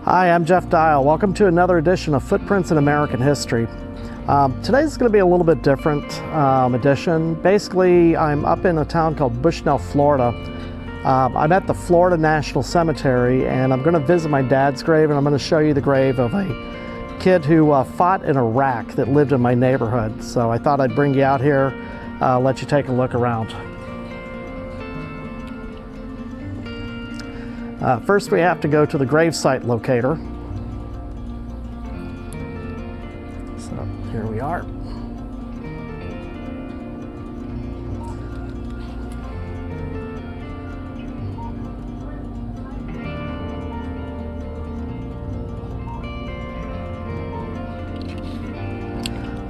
Hi, I'm Jeff Dial. Welcome to another edition of Footprints in American History. Today's going to be a little bit different edition. Basically, I'm up in a town called Bushnell, Florida. I'm at the Florida National Cemetery, and I'm going to visit my dad's grave, and I'm going to show you the grave of a kid who fought in Iraq that lived in my neighborhood. So I thought I'd bring you out here, let you take a look around. First, we have to go to the gravesite locator. So here we are.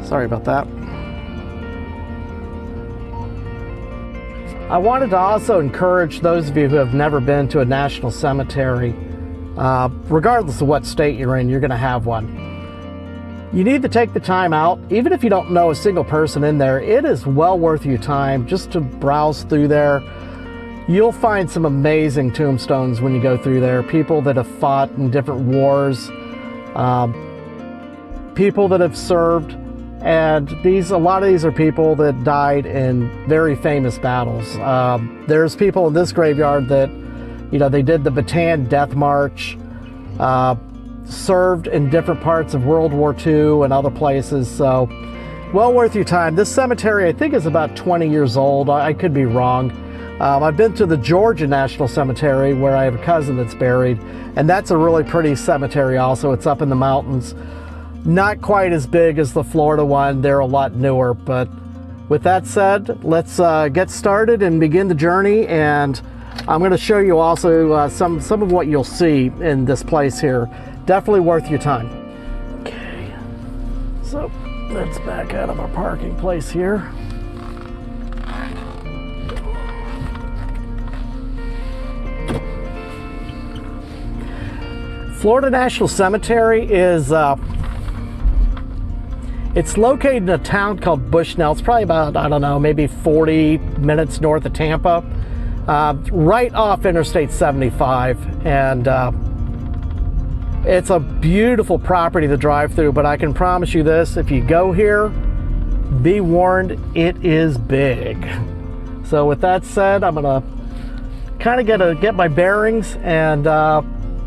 Sorry about that. I wanted to also encourage those of you who have never been to a national cemetery, regardless of what state you're in, you're going to have one. You need to take the time out, even if you don't know a single person in there, it is well worth your time just to browse through there. You'll find some amazing tombstones when you go through there. People that have fought in different wars, people that have served. And a lot of these are people that died in very famous battles. There's people in this graveyard that, they did the Bataan Death March, served in different parts of World War II and other places. So, well worth your time. This cemetery, I think, is about 20 years old. I could be wrong. I've been to the Georgia National Cemetery, where I have a cousin that's buried, and that's a really pretty cemetery also. It's up in the mountains. Not quite as big as the Florida one. They're a lot newer. But with that said, let's get started and begin the journey. And I'm going to show you also some of what you'll see in this place here. Definitely worth your time. Okay, so let's back out of our parking place here. Florida National Cemetery is it's located in a town called Bushnell. It's probably about, I don't know, maybe 40 minutes north of Tampa, right off Interstate 75. And it's a beautiful property to drive through, but I can promise you this, if you go here, be warned, it is big. So with that said, I'm gonna kind of get my bearings, and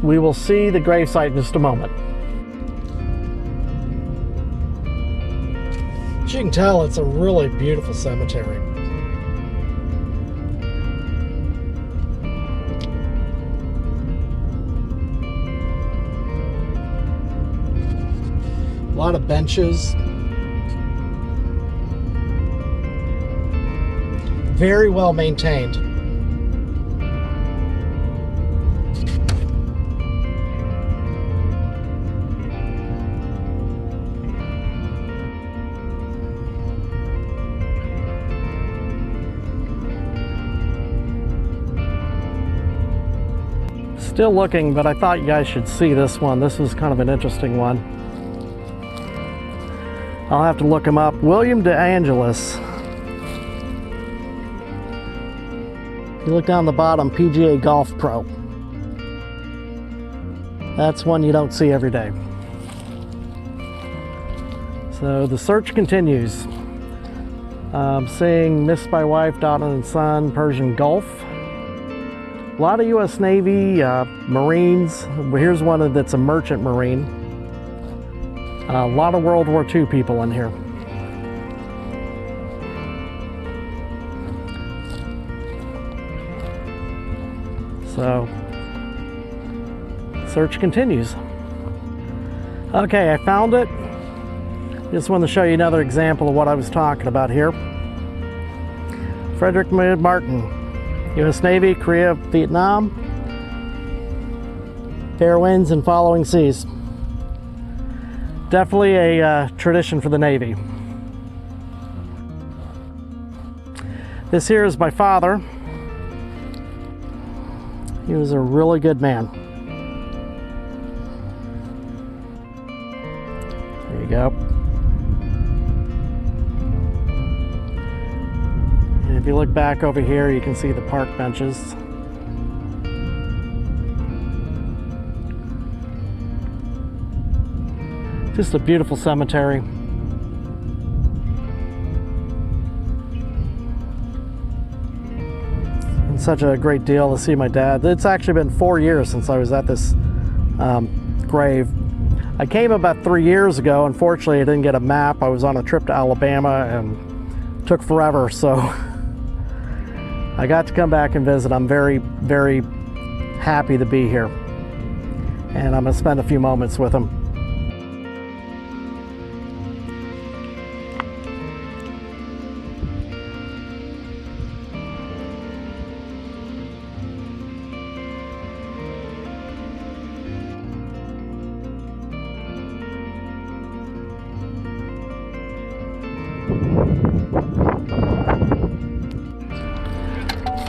we will see the gravesite in just a moment. As you can tell, it's a really beautiful cemetery. A lot of benches. Very well maintained. Still looking, but I thought you guys should see this one. This is kind of an interesting one. I'll have to look him up. William DeAngelis. You look down the bottom, PGA Golf Pro. That's one you don't see every day. So the search continues. Seeing Missed by Wife, Daughter and Son, Persian Gulf. A lot of U.S. Navy, Marines. Here's one that's a merchant marine. A lot of World War II people in here. So, search continues. Okay, I found it. Just wanted to show you another example of what I was talking about here. Frederick Martin. U.S. Navy, Korea, Vietnam, fair winds and following seas. Definitely a tradition for the Navy. This here is my father. He was a really good man. There you go. If you look back over here, you can see the park benches. Just a beautiful cemetery. And such a great deal to see my dad. It's actually been 4 years since I was at this grave. I came about 3 years ago. Unfortunately, I didn't get a map. I was on a trip to Alabama and took forever, so I got to come back and visit. I'm very, very happy to be here. And I'm going to spend a few moments with him.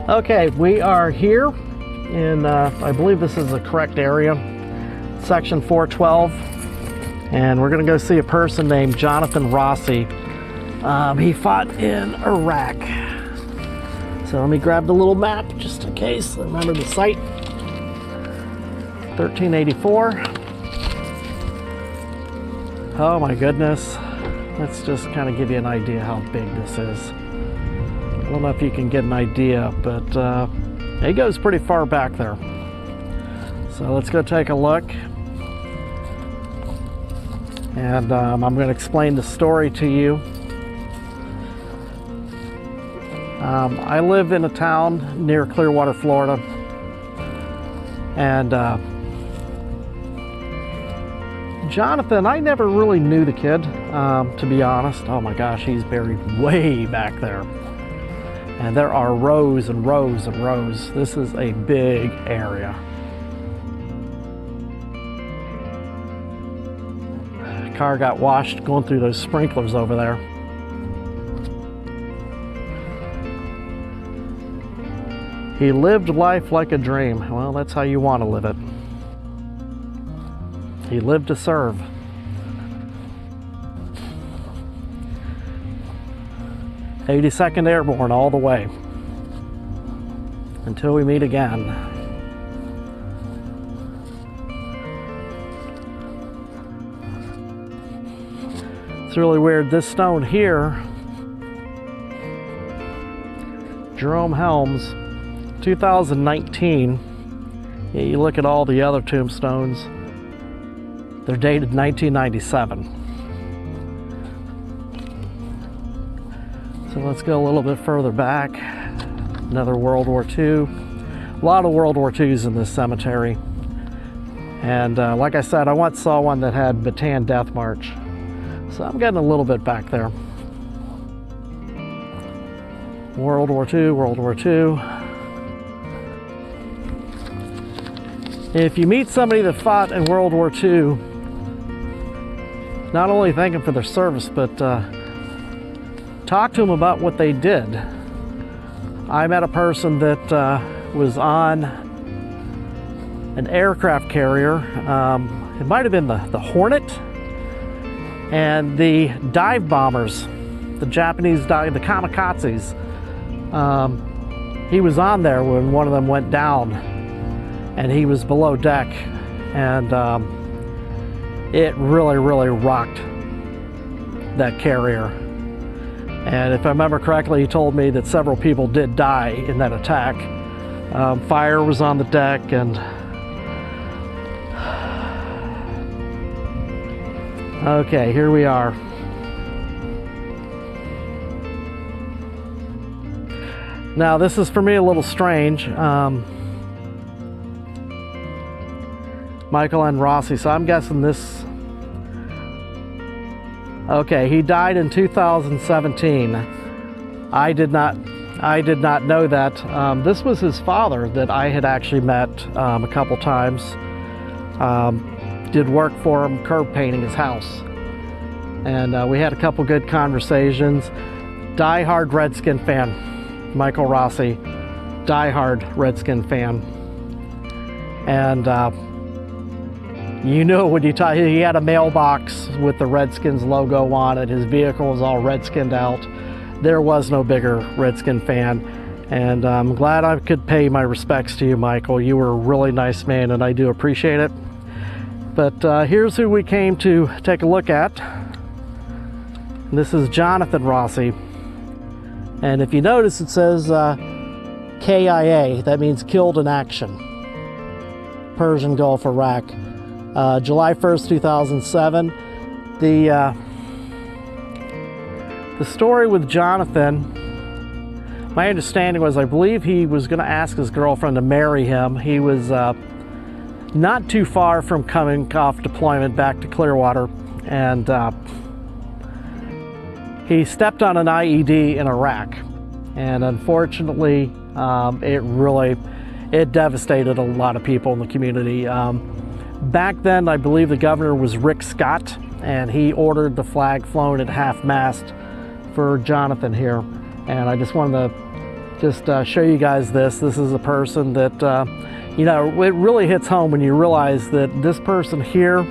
Okay, we are here in, I believe this is the correct area, section 412, and we're gonna go see a person named Jonathan Rossi. He fought in Iraq. So let me grab the little map just in case I remember the site. 1384. Oh my goodness. Let's just kind of give you an idea how big this is. I don't know if you can get an idea, but it goes pretty far back there. So let's go take a look. And I'm going to explain the story to you. I live in a town near Clearwater, Florida. And Jonathan, I never really knew the kid, to be honest. Oh my gosh, he's buried way back there. And there are rows and rows and rows. This is a big area. The car got washed going through those sprinklers over there. He lived life like a dream. Well, that's how you want to live it. He lived to serve. '82nd Airborne all the way. Until we meet again. It's really weird. This stone here, Jerome Helms, 2019. Yeah, you look at all the other tombstones, they're dated 1997. So let's go a little bit further back. Another World War II. A lot of World War IIs in this cemetery. And like I said, I once saw one that had Bataan Death March. So I'm getting a little bit back there. World War II, World War II. If you meet somebody that fought in World War II, not only thank them for their service, but talk to them about what they did. I met a person that was on an aircraft carrier. It might have been the Hornet, and the dive bombers, the Japanese the kamikazes. He was on there when one of them went down, and he was below deck, and it really, really rocked that carrier. And if I remember correctly, he told me that several people did die in that attack. Fire was on the deck, and okay, here we are. Now, this is for me a little strange. Michael N. Rossi, so I'm guessing this. Okay, he died in 2017. I did not know that. This was his father that I had actually met a couple times. Did work for him, curb painting his house. And we had a couple good conversations. Die-hard Redskin fan, Michael Rossi. Die-hard Redskin fan. And you know, when you talk, he had a mailbox with the Redskins logo on it. His vehicle was all redskinned out. There was no bigger Redskin fan. And I'm glad I could pay my respects to you, Michael. You were a really nice man, and I do appreciate it. But here's who we came to take a look at. This is Jonathan Rossi. And if you notice, it says KIA. That means killed in action. Persian Gulf, Iraq. July 1st, 2007. The story with Jonathan, my understanding was, I believe he was going to ask his girlfriend to marry him. He was not too far from coming off deployment back to Clearwater, and he stepped on an IED in Iraq, and unfortunately it devastated a lot of people in the community. Back then, I believe the governor was Rick Scott, and he ordered the flag flown at half-mast for Jonathan here. And I just wanted to show you guys this. This is a person that you know, it really hits home when you realize that this person here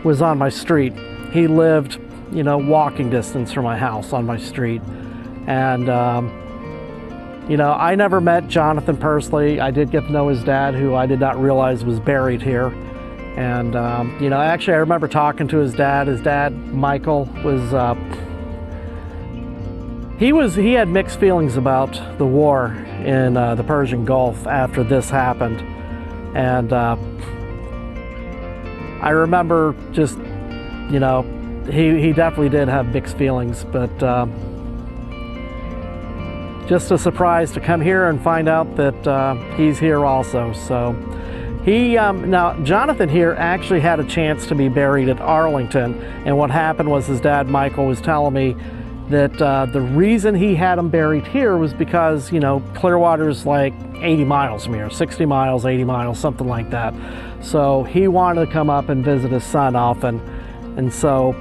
was on my street. He lived, you know, walking distance from my house on my street. And, you know, I never met Jonathan personally. I did get to know his dad, who I did not realize was buried here. And, you know, actually I remember talking to his dad. His dad, Michael, was, he had mixed feelings about the war in the Persian Gulf after this happened. And I remember just, you know, he definitely did have mixed feelings, but just a surprise to come here and find out that he's here also. So now Jonathan here actually had a chance to be buried at Arlington, and what happened was his dad, Michael, was telling me that the reason he had him buried here was because, you know, Clearwater's like 80 miles from here, 60 miles, 80 miles, something like that. So he wanted to come up and visit his son often, and so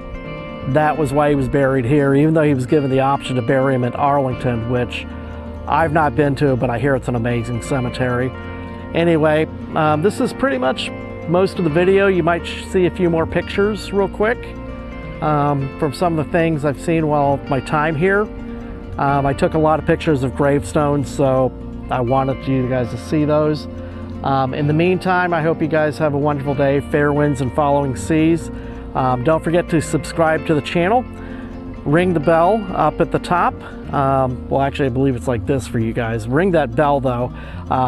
that was why he was buried here, even though he was given the option to bury him at Arlington, which I've not been to, but I hear it's an amazing cemetery. Anyway, this is pretty much most of the video. You might see a few more pictures real quick. From some of the things I've seen while my time here. I took a lot of pictures of gravestones, so I wanted you guys to see those. In the meantime, I hope you guys have a wonderful day, fair winds and following seas. Don't forget to subscribe to the channel. Ring the bell up at the top. Well, actually, I believe it's like this for you guys. Ring that bell, though.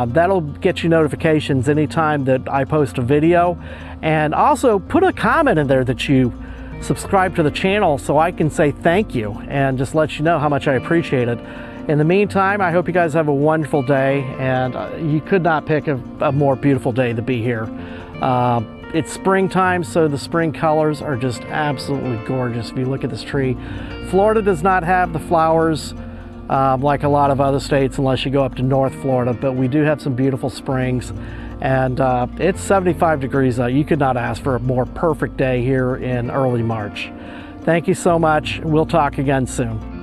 That'll get you notifications anytime that I post a video. And also, put a comment in there that you subscribe to the channel so I can say thank you and just let you know how much I appreciate it. In the meantime, I hope you guys have a wonderful day, and you could not pick a more beautiful day to be here. It's springtime, so the spring colors are just absolutely gorgeous. If you look at this tree, Florida does not have the flowers like a lot of other states unless you go up to North Florida, but we do have some beautiful springs. And it's 75 degrees out. You could not ask for a more perfect day here in early March. Thank you so much. We'll talk again soon.